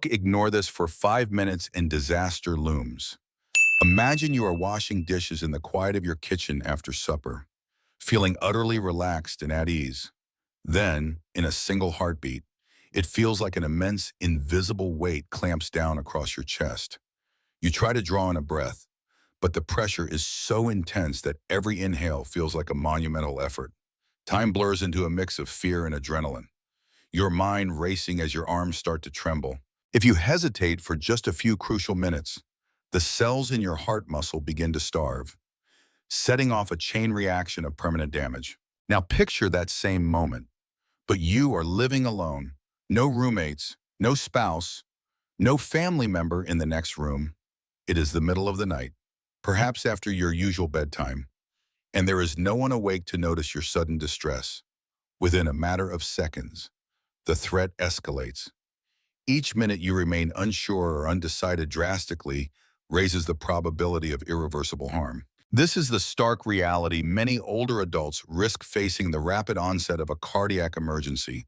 Ignore this for 5 minutes and disaster looms. Imagine you are washing dishes in the quiet of your kitchen after supper, feeling utterly relaxed and at ease. Then, in a single heartbeat, it feels like an immense, invisible weight clamps down across your chest. You try to draw in a breath, but the pressure is so intense that every inhale feels like a monumental effort. Time blurs into a mix of fear and adrenaline, your mind racing as your arms start to tremble. If you hesitate for just a few crucial minutes, the cells in your heart muscle begin to starve, setting off a chain reaction of permanent damage. Now picture that same moment, but you are living alone, no roommates, no spouse, no family member in the next room. It is the middle of the night, perhaps after your usual bedtime, and there is no one awake to notice your sudden distress. Within a matter of seconds, the threat escalates. Each minute you remain unsure or undecided drastically raises the probability of irreversible harm. This is the stark reality many older adults risk facing: the rapid onset of a cardiac emergency,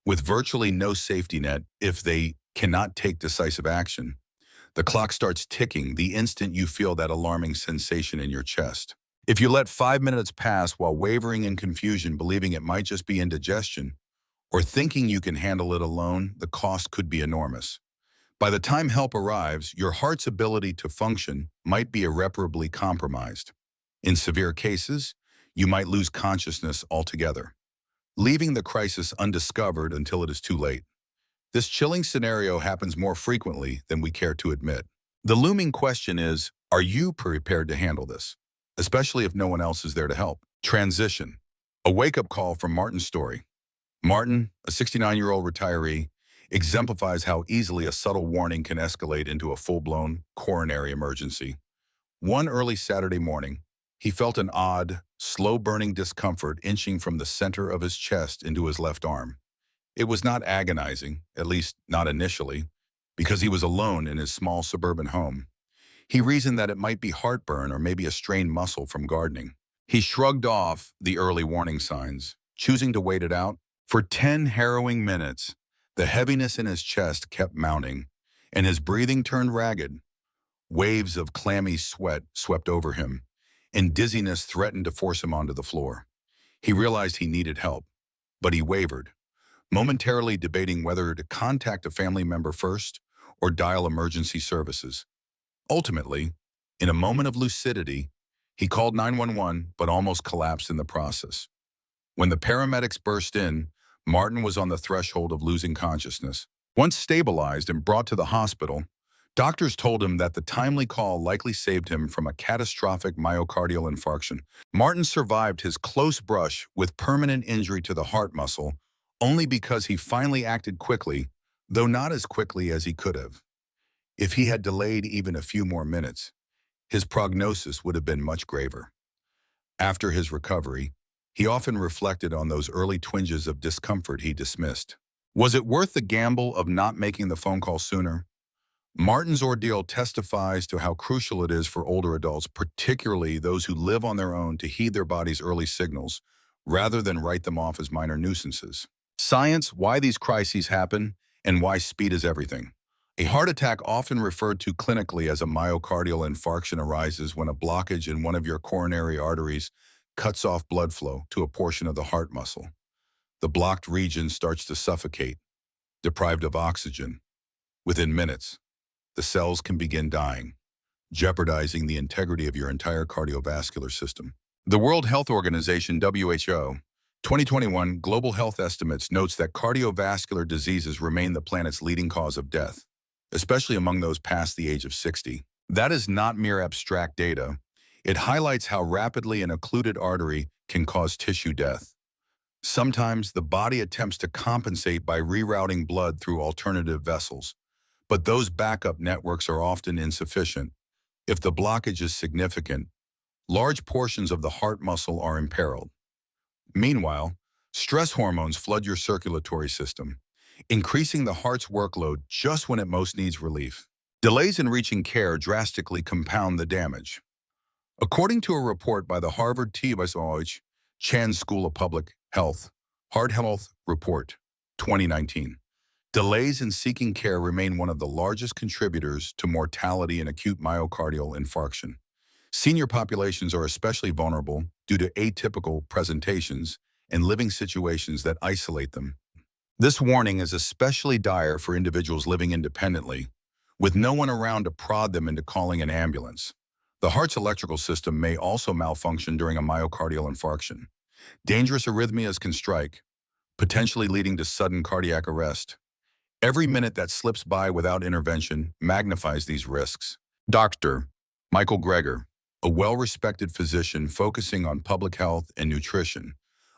with virtually no safety net if they cannot take decisive action. The clock starts ticking the instant you feel that alarming sensation in your chest. If you let 5 minutes pass while wavering in confusion, believing it might just be indigestion, or thinking you can handle it alone, the cost could be enormous. By the time help arrives, your heart's ability to function might be irreparably compromised. In severe cases, you might lose consciousness altogether, leaving the crisis undiscovered until it is too late. This chilling scenario happens more frequently than we care to admit. The looming question is, are you prepared to handle this, especially if no one else is there to help? Transition. A wake-up call from Martin's story. Martin, a 69-year-old retiree, exemplifies how easily a subtle warning can escalate into a full-blown coronary emergency. One early Saturday morning, he felt an odd, slow-burning discomfort inching from the center of his chest into his left arm. It was not agonizing, at least not initially, because he was alone in his small suburban home. He reasoned that it might be heartburn or maybe a strained muscle from gardening. He shrugged off the early warning signs, choosing to wait it out. For 10 harrowing minutes, the heaviness in his chest kept mounting, and his breathing turned ragged. Waves of clammy sweat swept over him, and dizziness threatened to force him onto the floor. He realized he needed help, but he wavered, momentarily debating whether to contact a family member first or dial emergency services. Ultimately, in a moment of lucidity, he called 911 but almost collapsed in the process. When the paramedics burst in, Martin was on the threshold of losing consciousness. Once stabilized and brought to the hospital, doctors told him that the timely call likely saved him from a catastrophic myocardial infarction. Martin survived his close brush with permanent injury to the heart muscle only because he finally acted quickly, though not as quickly as he could have. If he had delayed even a few more minutes, his prognosis would have been much graver. After his recovery, he often reflected on those early twinges of discomfort he dismissed. Was it worth the gamble of not making the phone call sooner? Martin's ordeal testifies to how crucial it is for older adults, particularly those who live on their own, to heed their body's early signals, rather than write them off as minor nuisances. Science: why these crises happen, and why speed is everything. A heart attack, often referred to clinically as a myocardial infarction, arises when a blockage in one of your coronary arteries cuts off blood flow to a portion of the heart muscle. The blocked region starts to suffocate, deprived of oxygen. Within minutes, the cells can begin dying, jeopardizing the integrity of your entire cardiovascular system. The World Health Organization, WHO, 2021 Global Health Estimates notes that cardiovascular diseases remain the planet's leading cause of death, especially among those past the age of 60. That is not mere abstract data. It highlights how rapidly an occluded artery can cause tissue death. Sometimes the body attempts to compensate by rerouting blood through alternative vessels, but those backup networks are often insufficient. If the blockage is significant, large portions of the heart muscle are imperiled. Meanwhile, stress hormones flood your circulatory system, increasing the heart's workload just when it most needs relief. Delays in reaching care drastically compound the damage. According to a report by the Harvard T. Chan School of Public Health, Heart Health Report, 2019, Delays in seeking care remain one of the largest contributors to mortality and acute myocardial infarction. Senior populations are especially vulnerable due to atypical presentations and living situations that isolate them. This warning is especially dire for individuals living independently, with no one around to prod them into calling an ambulance. The heart's electrical system may also malfunction during a myocardial infarction. Dangerous arrhythmias can strike, potentially leading to sudden cardiac arrest. Every minute that slips by without intervention magnifies these risks. Dr. Michael Greger, a well-respected physician focusing on public health and nutrition,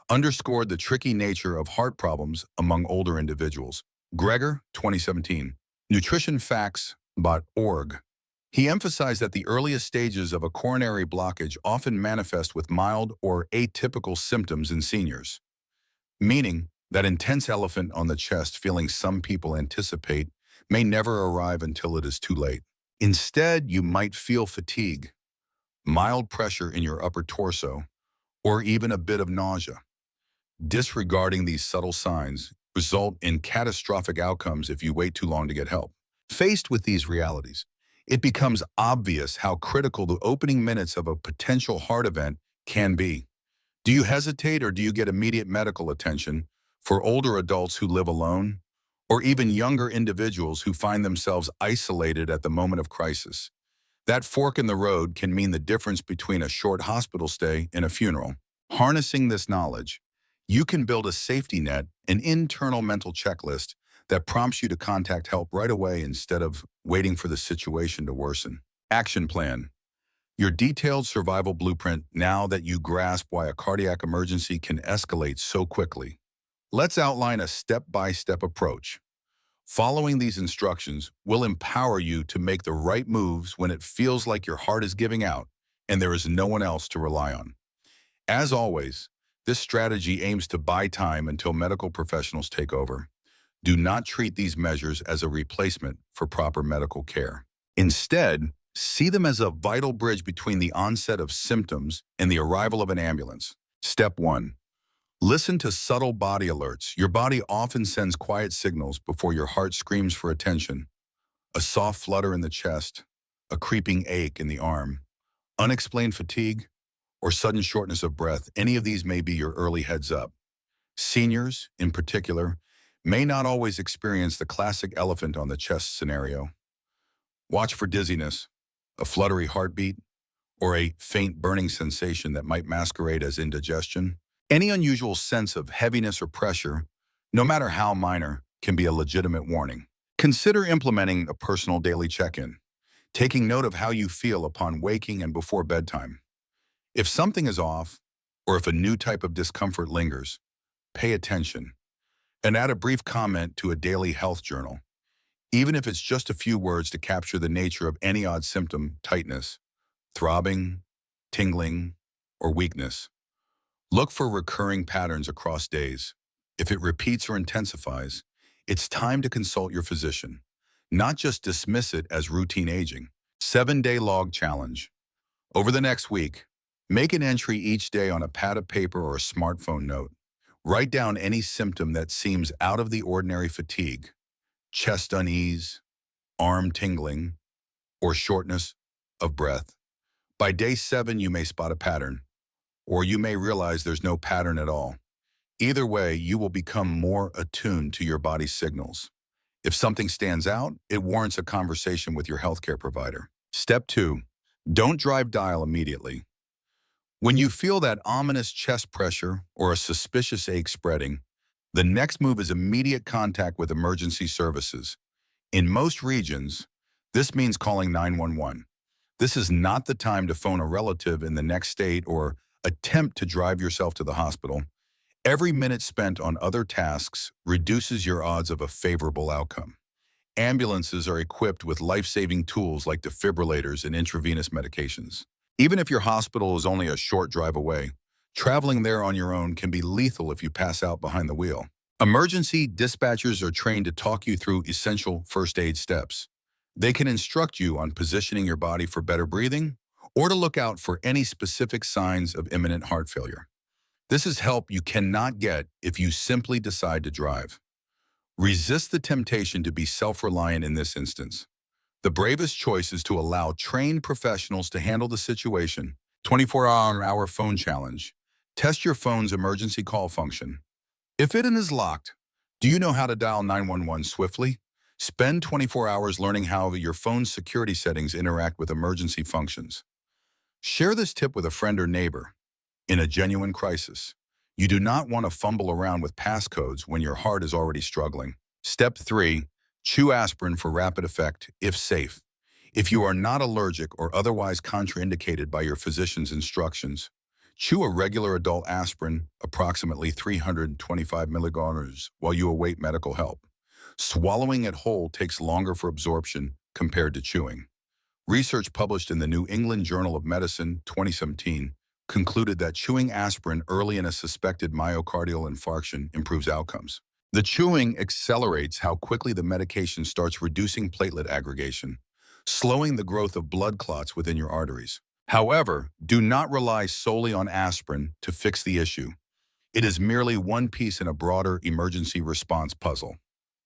underscored the tricky nature of heart problems among older individuals. Greger, 2017, nutritionfacts.org. He emphasized that the earliest stages of a coronary blockage often manifest with mild or atypical symptoms in seniors, meaning that intense elephant on the chest feeling some people anticipate may never arrive until it is too late. Instead, you might feel fatigue, mild pressure in your upper torso, or even a bit of nausea. Disregarding these subtle signs result in catastrophic outcomes if you wait too long to get help. Faced with these realities, it becomes obvious how critical the opening minutes of a potential heart event can be. Do you hesitate or do you get immediate medical attention for older adults who live alone, or even younger individuals who find themselves isolated at the moment of crisis? That fork in the road can mean the difference between a short hospital stay and a funeral. Harnessing this knowledge, you can build a safety net, an internal mental checklist that prompts you to contact help right away instead of waiting for the situation to worsen. Action plan. Your detailed survival blueprint now that you grasp why a cardiac emergency can escalate so quickly. Let's outline a step-by-step approach. Following these instructions will empower you to make the right moves when it feels like your heart is giving out and there is no one else to rely on. As always, this strategy aims to buy time until medical professionals take over. Do not treat these measures as a replacement for proper medical care. Instead, see them as a vital bridge between the onset of symptoms and the arrival of an ambulance. Step 1. Listen to subtle body alerts. Your body often sends quiet signals before your heart screams for attention. A soft flutter in the chest, a creeping ache in the arm, unexplained fatigue, or sudden shortness of breath. Any of these may be your early heads up. Seniors, in particular, may not always experience the classic elephant on the chest scenario. Watch for dizziness, a fluttery heartbeat, or a faint burning sensation that might masquerade as indigestion. Any unusual sense of heaviness or pressure, no matter how minor, can be a legitimate warning. Consider implementing a personal daily check-in, taking note of how you feel upon waking and before bedtime. If something is off, or if a new type of discomfort lingers, pay attention and add a brief comment to a daily health journal, even if it's just a few words to capture the nature of any odd symptom: tightness, throbbing, tingling, or weakness. Look for recurring patterns across days. If it repeats or intensifies, it's time to consult your physician, not just dismiss it as routine aging. 7-day log challenge. Over the next week, make an entry each day on a pad of paper or a smartphone note. Write down any symptom that seems out of the ordinary: fatigue, chest unease, arm tingling, or shortness of breath. By day 7, you may spot a pattern, or you may realize there's no pattern at all. Either way, you will become more attuned to your body's signals. If something stands out, it warrants a conversation with your healthcare provider. Step 2. Don't drive dial immediately. When you feel that ominous chest pressure or a suspicious ache spreading, the next move is immediate contact with emergency services. In most regions, this means calling 911. This is not the time to phone a relative in the next state or attempt to drive yourself to the hospital. Every minute spent on other tasks reduces your odds of a favorable outcome. Ambulances are equipped with life-saving tools like defibrillators and intravenous medications. Even if your hospital is only a short drive away, traveling there on your own can be lethal if you pass out behind the wheel. Emergency dispatchers are trained to talk you through essential first aid steps. They can instruct you on positioning your body for better breathing or to look out for any specific signs of imminent heart failure. This is help you cannot get if you simply decide to drive. Resist the temptation to be self-reliant in this instance. The bravest choice is to allow trained professionals to handle the situation. 24-hour phone challenge. Test your phone's emergency call function. If it is locked, do you know how to dial 911 swiftly? Spend 24 hours learning how your phone's security settings interact with emergency functions. Share this tip with a friend or neighbor. In a genuine crisis, you do not want to fumble around with passcodes when your heart is already struggling. Step 3. Chew aspirin for rapid effect, if safe. If you are not allergic or otherwise contraindicated by your physician's instructions, chew a regular adult aspirin, approximately 325 milligrams, while you await medical help. Swallowing it whole takes longer for absorption compared to chewing. Research published in the New England Journal of Medicine, 2017, concluded that chewing aspirin early in a suspected myocardial infarction improves outcomes. The chewing accelerates how quickly the medication starts reducing platelet aggregation, slowing the growth of blood clots within your arteries. However, do not rely solely on aspirin to fix the issue. It is merely one piece in a broader emergency response puzzle.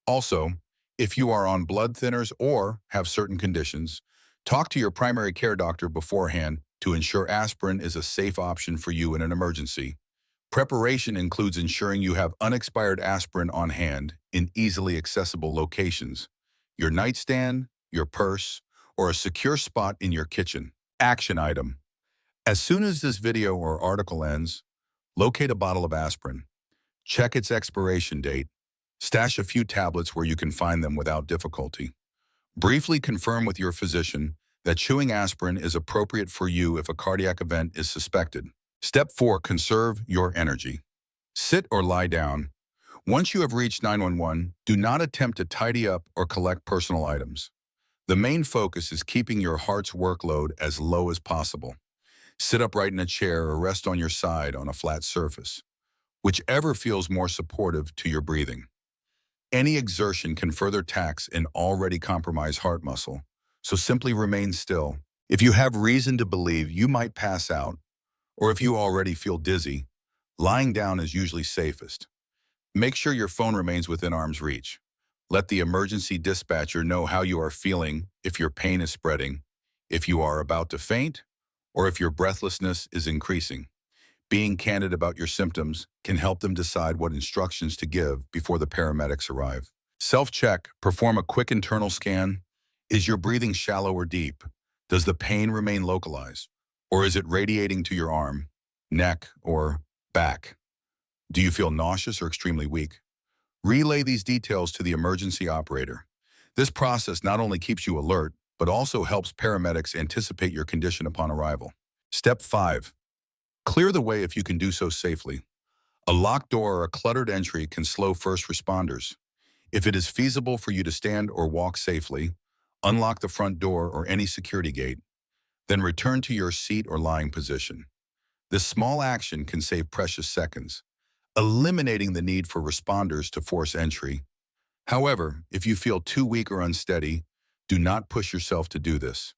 Also, if you are on blood thinners or have certain conditions, talk to your primary care doctor beforehand to ensure aspirin is a safe option for you in an emergency. Preparation includes ensuring you have unexpired aspirin on hand in easily accessible locations, your nightstand, your purse, or a secure spot in your kitchen. Action item. As soon as this video or article ends, locate a bottle of aspirin. Check its expiration date. Stash a few tablets where you can find them without difficulty. Briefly confirm with your physician that chewing aspirin is appropriate for you if a cardiac event is suspected. Step 4. Conserve your energy. Sit or lie down. Once you have reached 911, do not attempt to tidy up or collect personal items. The main focus is keeping your heart's workload as low as possible. Sit upright in a chair or rest on your side on a flat surface, whichever feels more supportive to your breathing. Any exertion can further tax an already compromised heart muscle, so simply remain still. If you have reason to believe you might pass out, or if you already feel dizzy, lying down is usually safest. Make sure your phone remains within arm's reach. Let the emergency dispatcher know how you are feeling if your pain is spreading, if you are about to faint, or if your breathlessness is increasing. Being candid about your symptoms can help them decide what instructions to give before the paramedics arrive. Self-check. Perform a quick internal scan. Is your breathing shallow or deep? Does the pain remain localized? Or is it radiating to your arm, neck, or back? Do you feel nauseous or extremely weak? Relay these details to the emergency operator. This process not only keeps you alert, but also helps paramedics anticipate your condition upon arrival. Step 5. Clear the way if you can do so safely. A locked door or a cluttered entry can slow first responders. If it is feasible for you to stand or walk safely, unlock the front door or any security gate, then return to your seat or lying position. This small action can save precious seconds, eliminating the need for responders to force entry. However, if you feel too weak or unsteady, do not push yourself to do this.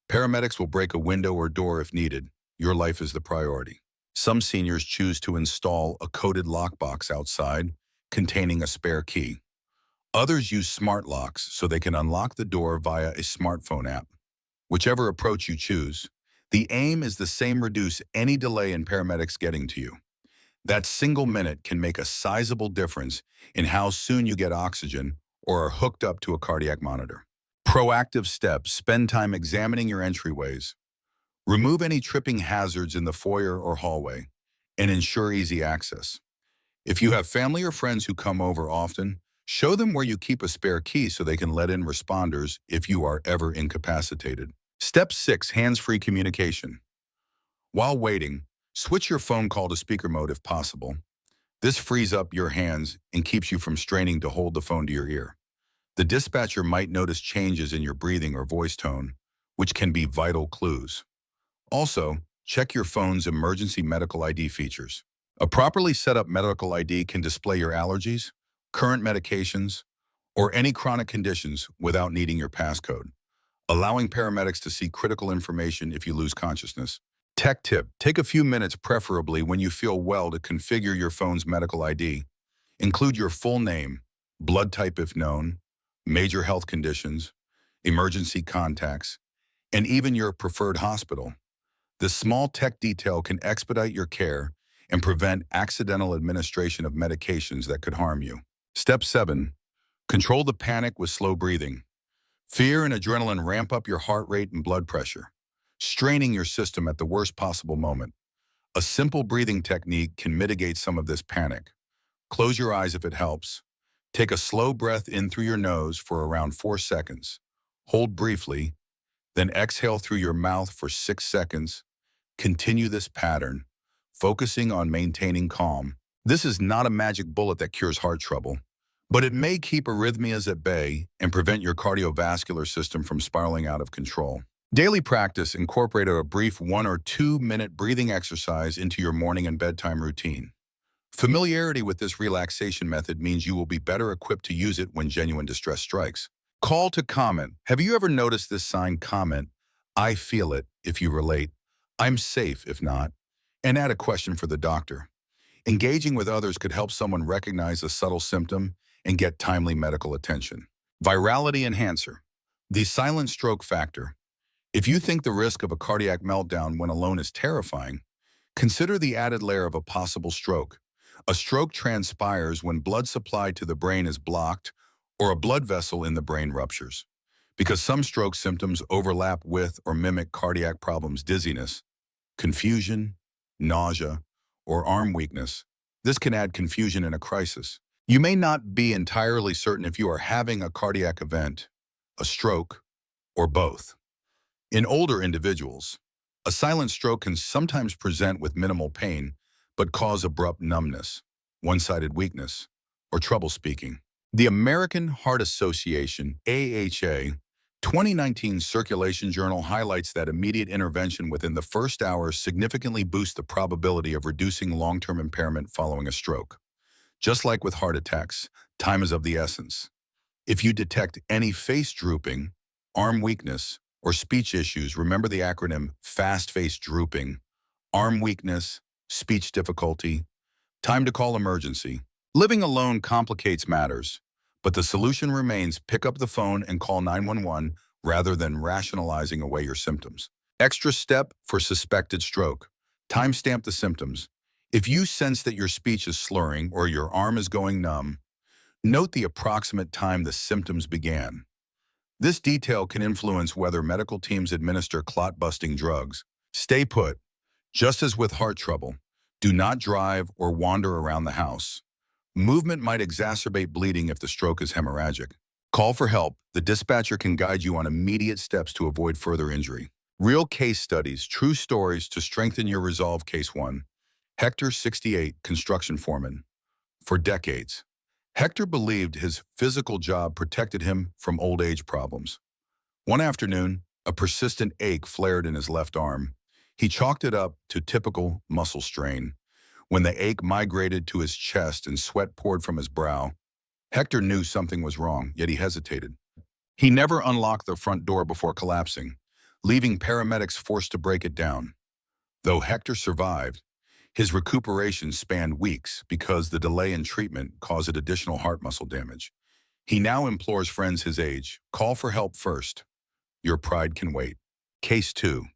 Paramedics will break a window or door if needed. Your life is the priority. Some seniors choose to install a coded lockbox outside containing a spare key. Others use smart locks so they can unlock the door via a smartphone app. Whichever approach you choose, the aim is the same: reduce any delay in paramedics getting to you. That single minute can make a sizable difference in how soon you get oxygen or are hooked up to a cardiac monitor. Proactive steps. Spend time examining your entryways. Remove any tripping hazards in the foyer or hallway, and ensure easy access. If you have family or friends who come over often, show them where you keep a spare key so they can let in responders if you are ever incapacitated. Step 6. Hands-free communication. While waiting, switch your phone call to speaker mode if possible. This frees up your hands and keeps you from straining to hold the phone to your ear. The dispatcher might notice changes in your breathing or voice tone, which can be vital clues. Also, check your phone's emergency medical ID features. A properly set up medical ID can display your allergies, current medications, or any chronic conditions without needing your passcode, allowing paramedics to see critical information if you lose consciousness. Tech tip: take a few minutes, preferably when you feel well, to configure your phone's medical ID. Include your full name, blood type if known, major health conditions, emergency contacts, and even your preferred hospital. This small tech detail can expedite your care and prevent accidental administration of medications that could harm you. Step 7. Control the panic with slow breathing. Fear and adrenaline ramp up your heart rate and blood pressure, straining your system at the worst possible moment. A simple breathing technique can mitigate some of this panic. Close your eyes if it helps. Take a slow breath in through your nose for around 4 seconds. Hold briefly, then exhale through your mouth for 6 seconds. Continue this pattern, focusing on maintaining calm. This is not a magic bullet that cures heart trouble, but it may keep arrhythmias at bay and prevent your cardiovascular system from spiraling out of control. Daily practice incorporated a brief 1 or 2 minute breathing exercise into your morning and bedtime routine. Familiarity with this relaxation method means you will be better equipped to use it when genuine distress strikes. Call to comment. Have you ever noticed this sign? Comment, "I feel it," if you relate, "I'm safe," if not, and add a question for the doctor. Engaging with others could help someone recognize a subtle symptom and get timely medical attention. Virality enhancer. The silent stroke factor. If you think the risk of a cardiac meltdown when alone is terrifying, consider the added layer of a possible stroke. A stroke transpires when blood supply to the brain is blocked or a blood vessel in the brain ruptures. Because some stroke symptoms overlap with or mimic cardiac problems, dizziness, confusion, nausea, or arm weakness, this can add confusion in a crisis. You may not be entirely certain if you are having a cardiac event, a stroke, or both. In older individuals, a silent stroke can sometimes present with minimal pain, but cause abrupt numbness, one-sided weakness, or trouble speaking. The American Heart Association, AHA, 2019 Circulation Journal highlights that immediate intervention within the first hour significantly boosts the probability of reducing long-term impairment following a stroke. Just like with heart attacks, time is of the essence. If you detect any face drooping, arm weakness, or speech issues, remember the acronym FAST face drooping, arm weakness, speech difficulty, time to call emergency. Living alone complicates matters, but the solution remains: pick up the phone and call 911 rather than rationalizing away your symptoms. Extra step for suspected stroke. Timestamp the symptoms. If you sense that your speech is slurring or your arm is going numb, note the approximate time the symptoms began. This detail can influence whether medical teams administer clot-busting drugs. Stay put. Just as with heart trouble, do not drive or wander around the house. Movement might exacerbate bleeding if the stroke is hemorrhagic. Call for help. The dispatcher can guide you on immediate steps to avoid further injury. Real case studies, true stories to strengthen your resolve. Case 1. Hector, 68, construction foreman. For decades, Hector believed his physical job protected him from old age problems. One afternoon, a persistent ache flared in his left arm. He chalked it up to typical muscle strain. When the ache migrated to his chest and sweat poured from his brow, Hector knew something was wrong, yet he hesitated. He never unlocked the front door before collapsing, leaving paramedics forced to break it down. Though Hector survived, his recuperation spanned weeks because the delay in treatment caused additional heart muscle damage. He now implores friends his age, call for help first. Your pride can wait. Case 2.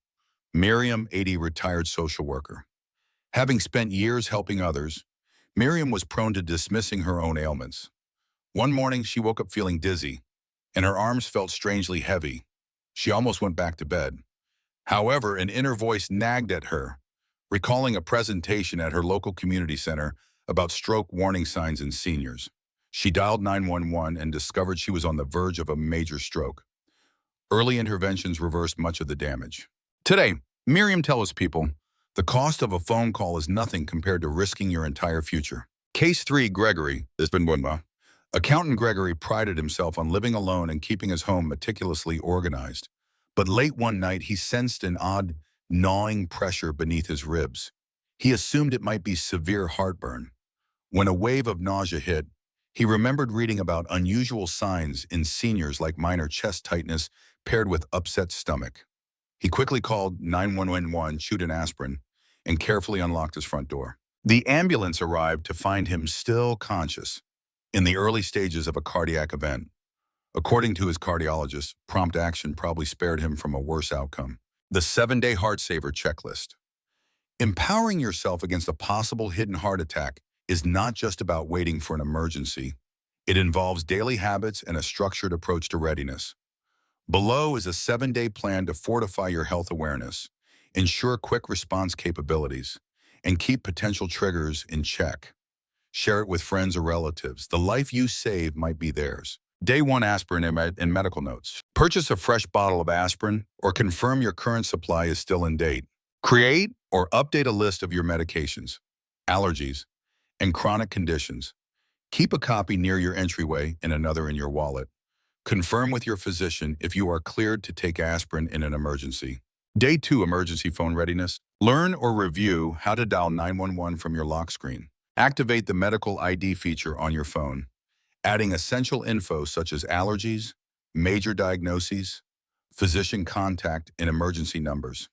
Miriam, 80, retired social worker. Having spent years helping others, Miriam was prone to dismissing her own ailments. One morning, she woke up feeling dizzy, and her arms felt strangely heavy. She almost went back to bed. However, an inner voice nagged at her, recalling a presentation at her local community center about stroke warning signs in seniors. She dialed 911 and discovered she was on the verge of a major stroke. Early interventions reversed much of the damage. Today, Miriam tells people, the cost of a phone call is nothing compared to risking your entire future. Case 3, Gregory. Accountant Gregory prided himself on living alone and keeping his home meticulously organized. But late one night, he sensed an odd, gnawing pressure beneath his ribs. He assumed it might be severe heartburn. When a wave of nausea hit, he remembered reading about unusual signs in seniors like minor chest tightness paired with upset stomach. He quickly called 911, chewed an aspirin, and carefully unlocked his front door. The ambulance arrived to find him still conscious. in the early stages of a cardiac event. According to his cardiologist, prompt action probably spared him from a worse outcome. The 7-day heart saver checklist. Empowering yourself against a possible hidden heart attack is not just about waiting for an emergency. It involves daily habits and a structured approach to readiness. Below is a 7-day plan to fortify your health awareness, ensure quick response capabilities, and keep potential triggers in check. Share it with friends or relatives. The life you save might be theirs. Day 1 aspirin and medical notes. Purchase a fresh bottle of aspirin or confirm your current supply is still in date. Create or update a list of your medications, allergies, and chronic conditions. Keep a copy near your entryway and another in your wallet. Confirm with your physician if you are cleared to take aspirin in an emergency. Day 2 emergency phone readiness. Learn or review how to dial 911 from your lock screen. Activate the medical ID feature on your phone, adding essential info such as allergies, major diagnoses, physician contact, and emergency numbers.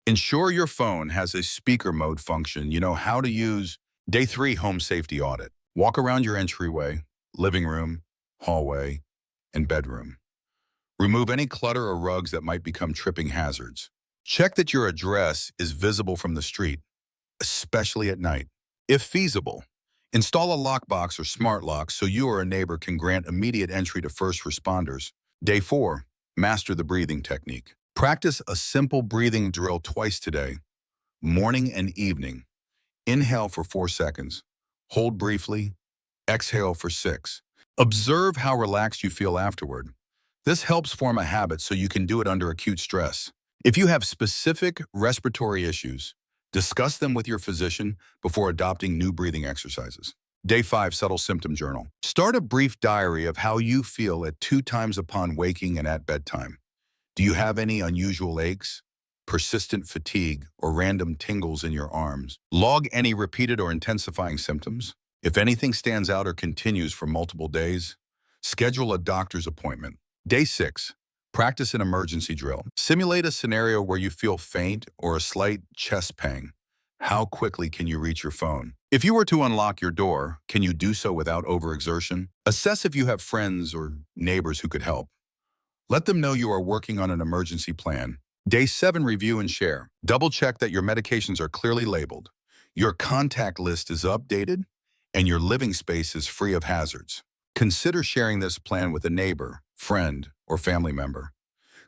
Ensure your phone has a speaker mode function you know how to use. Day 3 home safety audit. Walk around your entryway, living room, hallway, and bedroom. Remove any clutter or rugs that might become tripping hazards. Check that your address is visible from the street, especially at night. If feasible, install a lockbox or smart lock so you or a neighbor can grant immediate entry to first responders. Day 4, master the breathing technique. Practice a simple breathing drill twice today, morning and evening. Inhale for 4 seconds, hold briefly, exhale for 6. Observe how relaxed you feel afterward. This helps form a habit so you can do it under acute stress. If you have specific respiratory issues, discuss them with your physician before adopting new breathing exercises. Day 5 subtle symptom journal. Start a brief diary of how you feel at 2 times upon waking and at bedtime. Do you have any unusual aches, persistent fatigue, or random tingles in your arms? Log any repeated or intensifying symptoms. If anything stands out or continues for multiple days, schedule a doctor's appointment. Day 6. Practice an emergency drill. Simulate a scenario where you feel faint or a slight chest pang. How quickly can you reach your phone? If you were to unlock your door, can you do so without overexertion? Assess if you have friends or neighbors who could help. Let them know you are working on an emergency plan. Day 7, review and share. Double-check that your medications are clearly labeled, your contact list is updated, and your living space is free of hazards. Consider sharing this plan with a neighbor, friend, or family member.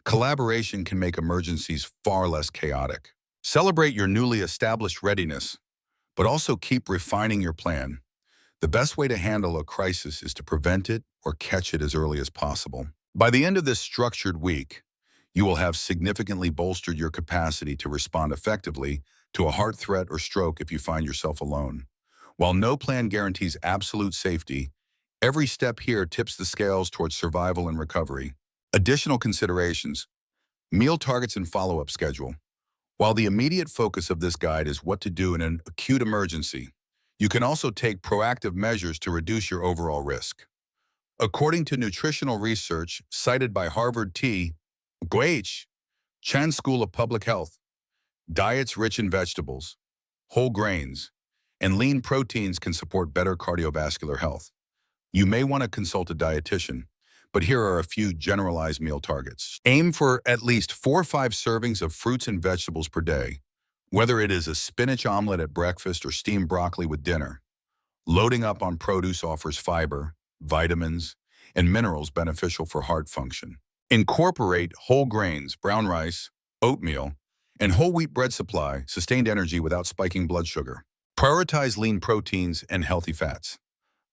Collaboration can make emergencies far less chaotic. Celebrate your newly established readiness, but also keep refining your plan. The best way to handle a crisis is to prevent it or catch it as early as possible. By the end of this structured week, you will have significantly bolstered your capacity to respond effectively to a heart threat or stroke if you find yourself alone. While no plan guarantees absolute safety, every step here tips the scales towards survival and recovery. Additional considerations: meal targets and follow-up schedule. While the immediate focus of this guide is what to do in an acute emergency, you can also take proactive measures to reduce your overall risk. According to nutritional research cited by Harvard T. Guh. Chan School of Public Health, diets rich in vegetables, whole grains, and lean proteins can support better cardiovascular health. You may want to consult a dietitian, but here are a few generalized meal targets. Aim for at least 4 or 5 servings of fruits and vegetables per day, whether it is a spinach omelet at breakfast or steamed broccoli with dinner. Loading up on produce offers fiber, vitamins, and minerals beneficial for heart function. Incorporate whole grains, brown rice, oatmeal, and whole wheat bread supply, sustained energy without spiking blood sugar. Prioritize lean proteins and healthy fats.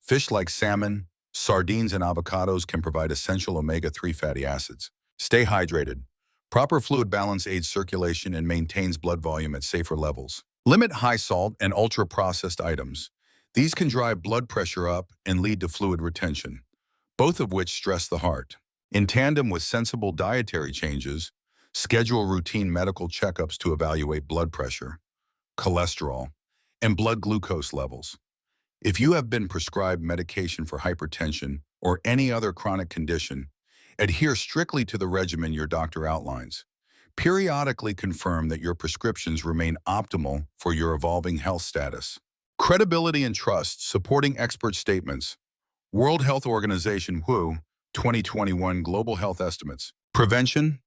Fish like salmon, sardines, and avocados can provide essential omega-3 fatty acids. Stay hydrated. Proper fluid balance aids circulation and maintains blood volume at safer levels. Limit high salt and ultra-processed items. These can drive blood pressure up and lead to fluid retention, both of which stress the heart. In tandem with sensible dietary changes, schedule routine medical checkups to evaluate blood pressure, cholesterol, and blood glucose levels. If you have been prescribed medication for hypertension or any other chronic condition, adhere strictly to the regimen your doctor outlines. Periodically confirm that your prescriptions remain optimal for your evolving health status. Credibility and trust supporting expert statements. World Health Organization WHO 2021 Global Health Estimates. Prevention,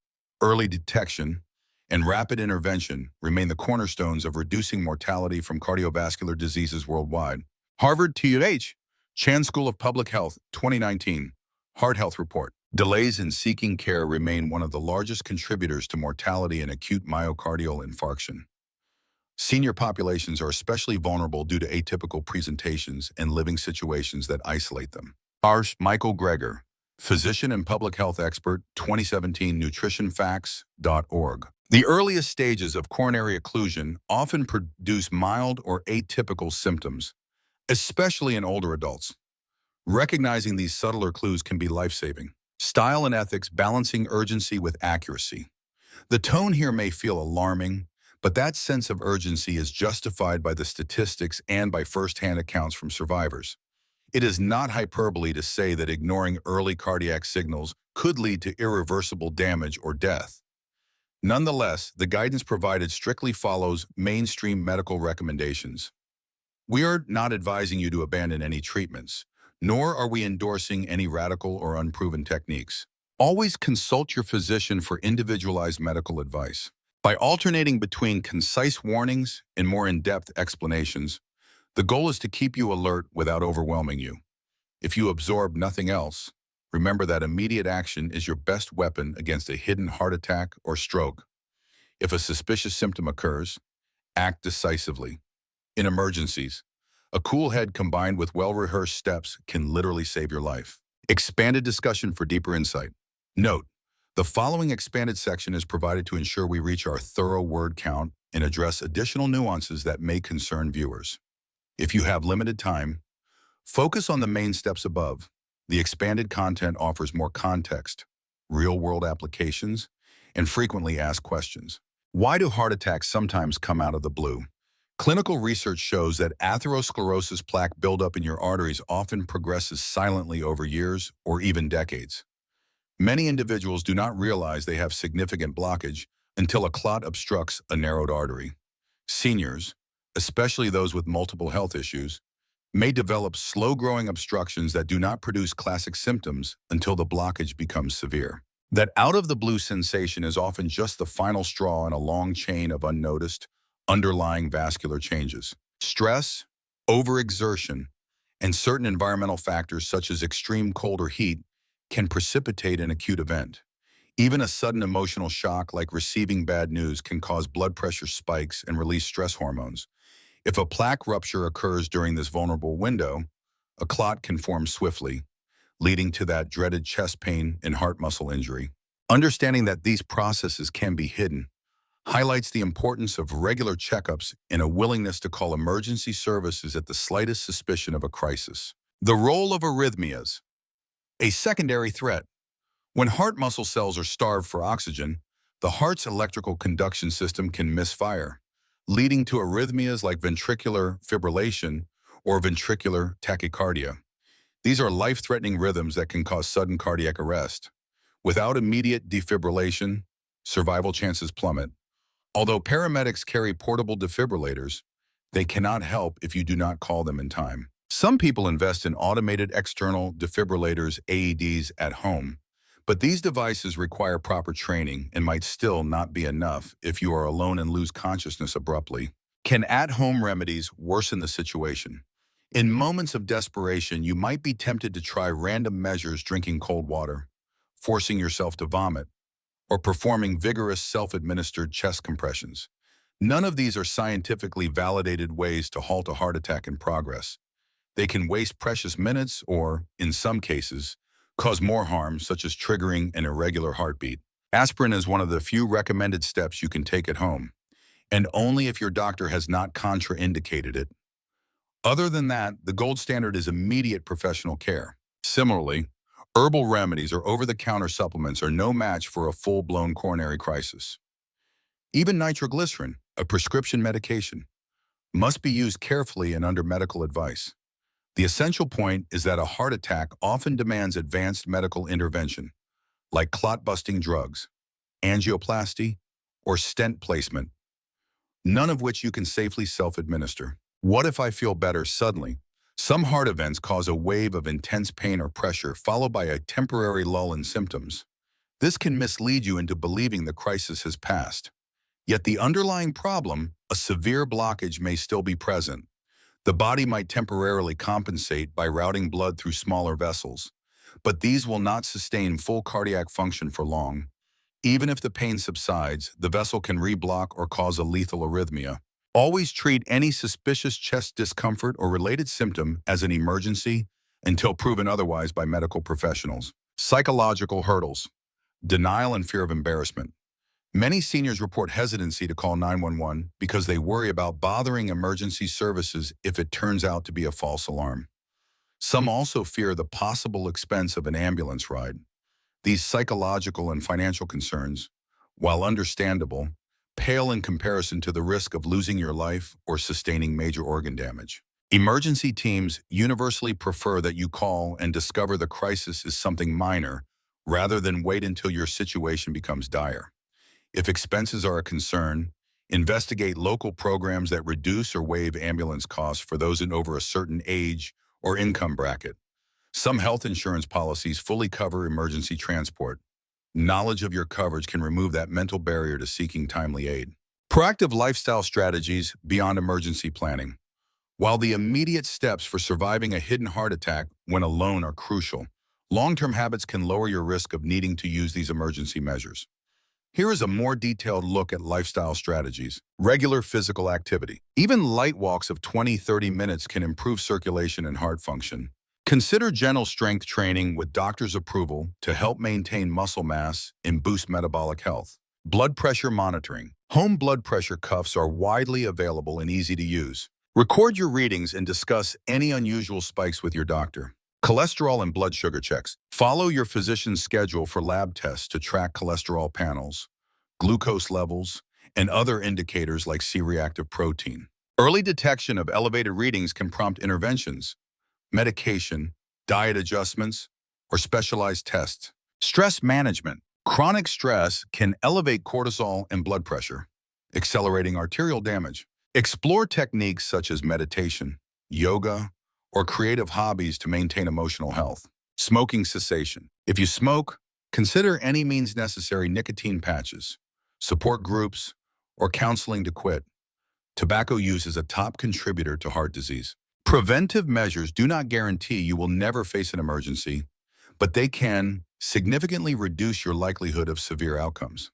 early detection, and rapid intervention remain the cornerstones of reducing mortality from cardiovascular diseases worldwide. Harvard TUH, Chan School of Public Health 2019 Heart Health Report. Delays in seeking care remain one of the largest contributors to mortality and acute myocardial infarction. Senior populations are especially vulnerable due to atypical presentations and living situations that isolate them. Arsh Michael Greger, physician and public health expert, 2017 nutritionfacts.org. The earliest stages of coronary occlusion often produce mild or atypical symptoms, especially in older adults. Recognizing these subtler clues can be life-saving. Style and ethics, balancing urgency with accuracy. The tone here may feel alarming, but that sense of urgency is justified by the statistics and by first-hand accounts from survivors. It is not hyperbole to say that ignoring early cardiac signals could lead to irreversible damage or death. Nonetheless, the guidance provided strictly follows mainstream medical recommendations. We are not advising you to abandon any treatments, nor are we endorsing any radical or unproven techniques. Always consult your physician for individualized medical advice. By alternating between concise warnings and more in-depth explanations, the goal is to keep you alert without overwhelming you. If you absorb nothing else, remember that immediate action is your best weapon against a hidden heart attack or stroke. If a suspicious symptom occurs, act decisively. In emergencies, a cool head combined with well-rehearsed steps can literally save your life. Expanded discussion for deeper insight. Note, the following expanded section is provided to ensure we reach our thorough word count and address additional nuances that may concern viewers. If you have limited time, focus on the main steps above. The expanded content offers more context, real-world applications, and frequently asked questions. Why do heart attacks sometimes come out of the blue? Clinical research shows that atherosclerosis plaque buildup in your arteries often progresses silently over years or even decades. Many individuals do not realize they have significant blockage until a clot obstructs a narrowed artery. Seniors, especially those with multiple health issues, may develop slow-growing obstructions that do not produce classic symptoms until the blockage becomes severe. That out-of-the-blue sensation is often just the final straw in a long chain of unnoticed, underlying vascular changes. Stress, overexertion, and certain environmental factors such as extreme cold or heat can precipitate an acute event. Even a sudden emotional shock like receiving bad news can cause blood pressure spikes and release stress hormones. If a plaque rupture occurs during this vulnerable window, a clot can form swiftly, leading to that dreaded chest pain and heart muscle injury. Understanding that these processes can be hidden highlights the importance of regular checkups and a willingness to call emergency services at the slightest suspicion of a crisis. The role of arrhythmias. A secondary threat. When heart muscle cells are starved for oxygen, the heart's electrical conduction system can misfire, leading to arrhythmias like ventricular fibrillation or ventricular tachycardia. These are life-threatening rhythms that can cause sudden cardiac arrest. Without immediate defibrillation, survival chances plummet. Although paramedics carry portable defibrillators, they cannot help if you do not call them in time. Some people invest in automated external defibrillators, AEDs, at home, but these devices require proper training and might still not be enough if you are alone and lose consciousness abruptly. Can at-home remedies worsen the situation? In moments of desperation, you might be tempted to try random measures, drinking cold water, forcing yourself to vomit, or performing vigorous self-administered chest compressions. None of these are scientifically validated ways to halt a heart attack in progress. They can waste precious minutes or, in some cases, cause more harm, such as triggering an irregular heartbeat. Aspirin is one of the few recommended steps you can take at home, and only if your doctor has not contraindicated it. Other than that, the gold standard is immediate professional care. Similarly, herbal remedies or over-the-counter supplements are no match for a full-blown coronary crisis. Even nitroglycerin, a prescription medication, must be used carefully and under medical advice. The essential point is that a heart attack often demands advanced medical intervention, like clot-busting drugs, angioplasty, or stent placement, none of which you can safely self-administer. What if I feel better suddenly? Some heart events cause a wave of intense pain or pressure followed by a temporary lull in symptoms. This can mislead you into believing the crisis has passed. Yet the underlying problem, a severe blockage, may still be present. The body might temporarily compensate by routing blood through smaller vessels, but these will not sustain full cardiac function for long. Even if the pain subsides, the vessel can reblock or cause a lethal arrhythmia. Always treat any suspicious chest discomfort or related symptom as an emergency until proven otherwise by medical professionals. Psychological hurdles, denial and fear of embarrassment. Many seniors report hesitancy to call 911 because they worry about bothering emergency services if it turns out to be a false alarm. Some also fear the possible expense of an ambulance ride. These psychological and financial concerns, while understandable, pale in comparison to the risk of losing your life or sustaining major organ damage. Emergency teams universally prefer that you call and discover the crisis is something minor rather than wait until your situation becomes dire. If expenses are a concern, investigate local programs that reduce or waive ambulance costs for those in over a certain age or income bracket. Some health insurance policies fully cover emergency transport. Knowledge of your coverage can remove that mental barrier to seeking timely aid. Proactive lifestyle strategies beyond emergency planning. While the immediate steps for surviving a hidden heart attack when alone are crucial, long-term habits can lower your risk of needing to use these emergency measures. Here is a more detailed look at lifestyle strategies. Regular physical activity. Even light walks of 20-30 minutes can improve circulation and heart function. Consider gentle strength training with doctor's approval to help maintain muscle mass and boost metabolic health. Blood pressure monitoring. Home blood pressure cuffs are widely available and easy to use. Record your readings and discuss any unusual spikes with your doctor. Cholesterol and blood sugar checks. Follow your physician's schedule for lab tests to track cholesterol panels, glucose levels, and other indicators like C-reactive protein. Early detection of elevated readings can prompt interventions, medication, diet adjustments, or specialized tests. Stress management. Chronic stress can elevate cortisol and blood pressure, accelerating arterial damage. Explore techniques such as meditation, yoga, or creative hobbies to maintain emotional health. Smoking cessation. If you smoke, consider any means necessary nicotine patches, support groups, or counseling to quit. Tobacco use is a top contributor to heart disease. Preventive measures do not guarantee you will never face an emergency, but they can significantly reduce your likelihood of severe outcomes.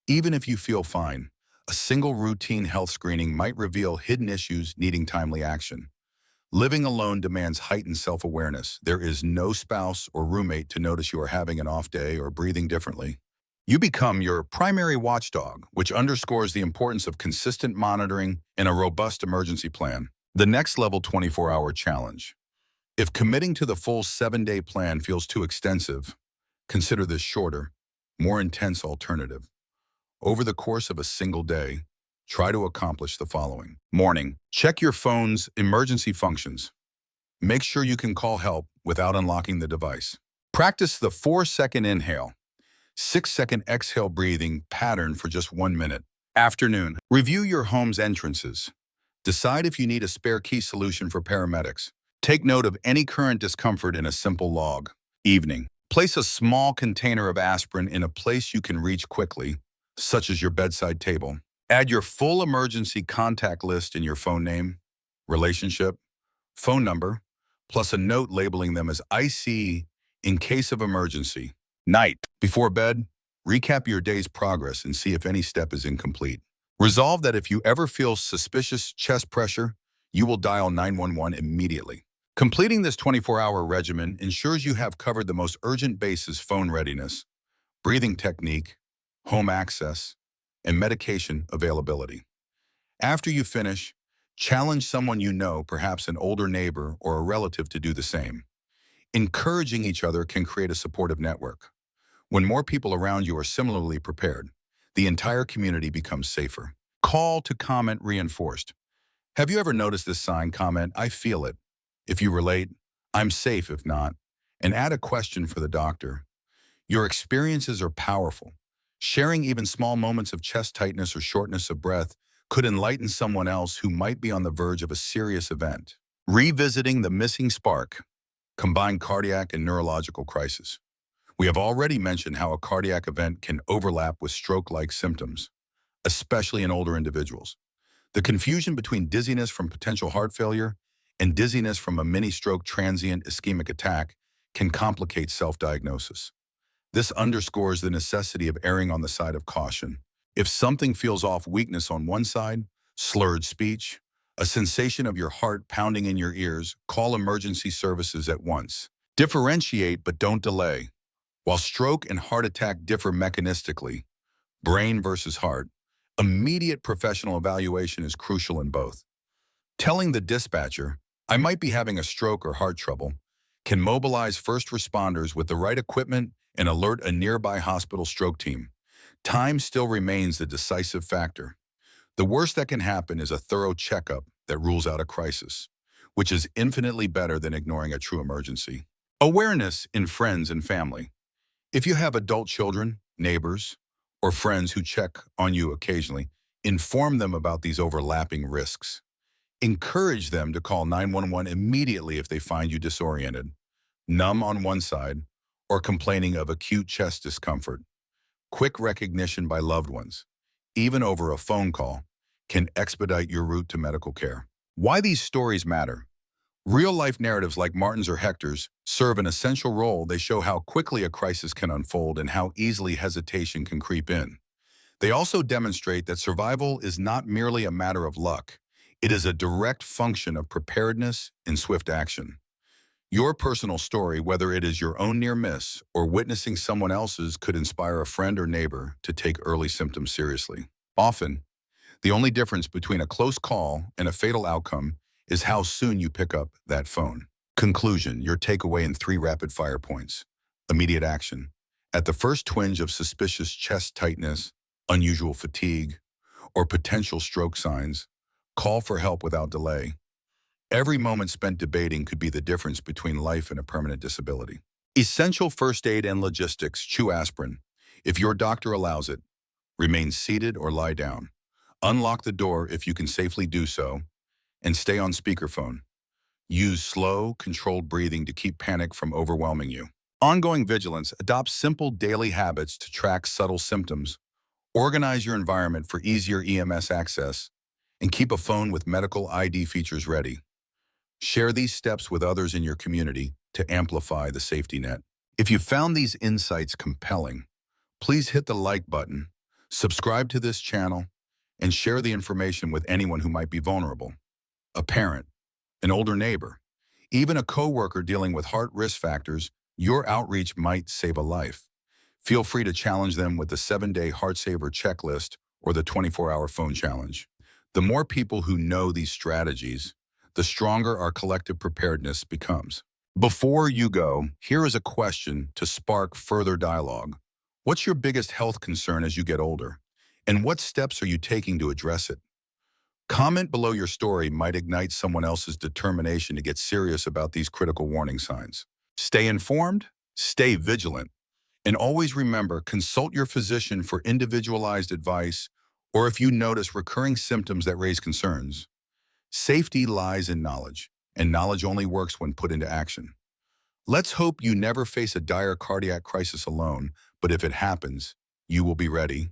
Even if you feel fine, a single routine health screening might reveal hidden issues needing timely action. Living alone demands heightened self-awareness. There is no spouse or roommate to notice you are having an off day or breathing differently. You become your primary watchdog, which underscores the importance of consistent monitoring and a robust emergency plan. The next level 24-hour challenge. If committing to the full 7-day plan feels too extensive, consider this shorter, more intense alternative. Over the course of a single day, try to accomplish the following. Morning. Check your phone's emergency functions. Make sure you can call help without unlocking the device. Practice the 4-second inhale, 6-second exhale breathing pattern for just 1 minute. Afternoon. Review your home's entrances. Decide if you need a spare key solution for paramedics. Take note of any current discomfort in a simple log. Evening. Place a small container of aspirin in a place you can reach quickly, such as your bedside table. Add your full emergency contact list in your phone name, relationship, phone number, plus a note labeling them as IC in case of emergency. Night. Before bed, recap your day's progress and see if any step is incomplete. Resolve that if you ever feel suspicious chest pressure, you will dial 911 immediately. Completing this 24-hour regimen ensures you have covered the most urgent bases: phone readiness, breathing technique, home access, and medication availability. After you finish, challenge someone you know, perhaps an older neighbor or a relative, to do the same. Encouraging each other can create a supportive network. When more people around you are similarly prepared, the entire community becomes safer. Call to comment reinforced. Have you ever noticed this sign? Comment, "I feel it." If you relate, "I'm safe," if not, and add a question for the doctor. Your experiences are powerful. Sharing even small moments of chest tightness or shortness of breath could enlighten someone else who might be on the verge of a serious event. Revisiting the missing spark, combined cardiac and neurological crisis. We have already mentioned how a cardiac event can overlap with stroke-like symptoms, especially in older individuals. The confusion between dizziness from potential heart failure and dizziness from a mini-stroke transient ischemic attack can complicate self-diagnosis. This underscores the necessity of erring on the side of caution. If something feels off, weakness on one side, slurred speech, a sensation of your heart pounding in your ears, call emergency services at once. Differentiate but don't delay. While stroke and heart attack differ mechanistically, brain versus heart, immediate professional evaluation is crucial in both. Telling the dispatcher, "I might be having a stroke or heart trouble," can mobilize first responders with the right equipment and alert a nearby hospital stroke team. Time still remains the decisive factor. The worst that can happen is a thorough checkup that rules out a crisis, which is infinitely better than ignoring a true emergency. Awareness in friends and family. If you have adult children, neighbors, or friends who check on you occasionally, inform them about these overlapping risks. Encourage them to call 911 immediately if they find you disoriented, numb on one side, or complaining of acute chest discomfort. Quick recognition by loved ones, even over a phone call, can expedite your route to medical care. Why these stories matter. Real-life narratives like Martin's or Hector's serve an essential role. They show how quickly a crisis can unfold and how easily hesitation can creep in. They also demonstrate that survival is not merely a matter of luck. It is a direct function of preparedness and swift action. Your personal story, whether it is your own near miss or witnessing someone else's, could inspire a friend or neighbor to take early symptoms seriously. Often, the only difference between a close call and a fatal outcome is how soon you pick up that phone. Conclusion, your takeaway in 3 rapid-fire points. Immediate action. At the first twinge of suspicious chest tightness, unusual fatigue, or potential stroke signs, call for help without delay. Every moment spent debating could be the difference between life and a permanent disability. Essential first aid and logistics. Chew aspirin. If your doctor allows it, remain seated or lie down. Unlock the door if you can safely do so, and stay on speakerphone. Use slow, controlled breathing to keep panic from overwhelming you. Ongoing vigilance. Adopt simple daily habits to track subtle symptoms. Organize your environment for easier EMS access, and keep a phone with medical ID features ready. Share these steps with others in your community to amplify the safety net. If you found these insights compelling, please hit the like button, subscribe to this channel, and share the information with anyone who might be vulnerable. A parent, an older neighbor, even a coworker dealing with heart risk factors, your outreach might save a life. Feel free to challenge them with the 7-day Heart Saver checklist or the 24-hour phone challenge. The more people who know these strategies, the stronger our collective preparedness becomes. Before you go, here is a question to spark further dialogue. What's your biggest health concern as you get older? And what steps are you taking to address it? Comment below. Your story might ignite someone else's determination to get serious about these critical warning signs. Stay informed, stay vigilant, and always remember, consult your physician for individualized advice or if you notice recurring symptoms that raise concerns. Safety lies in knowledge, and knowledge only works when put into action. Let's hope you never face a dire cardiac crisis alone, but if it happens, you will be ready.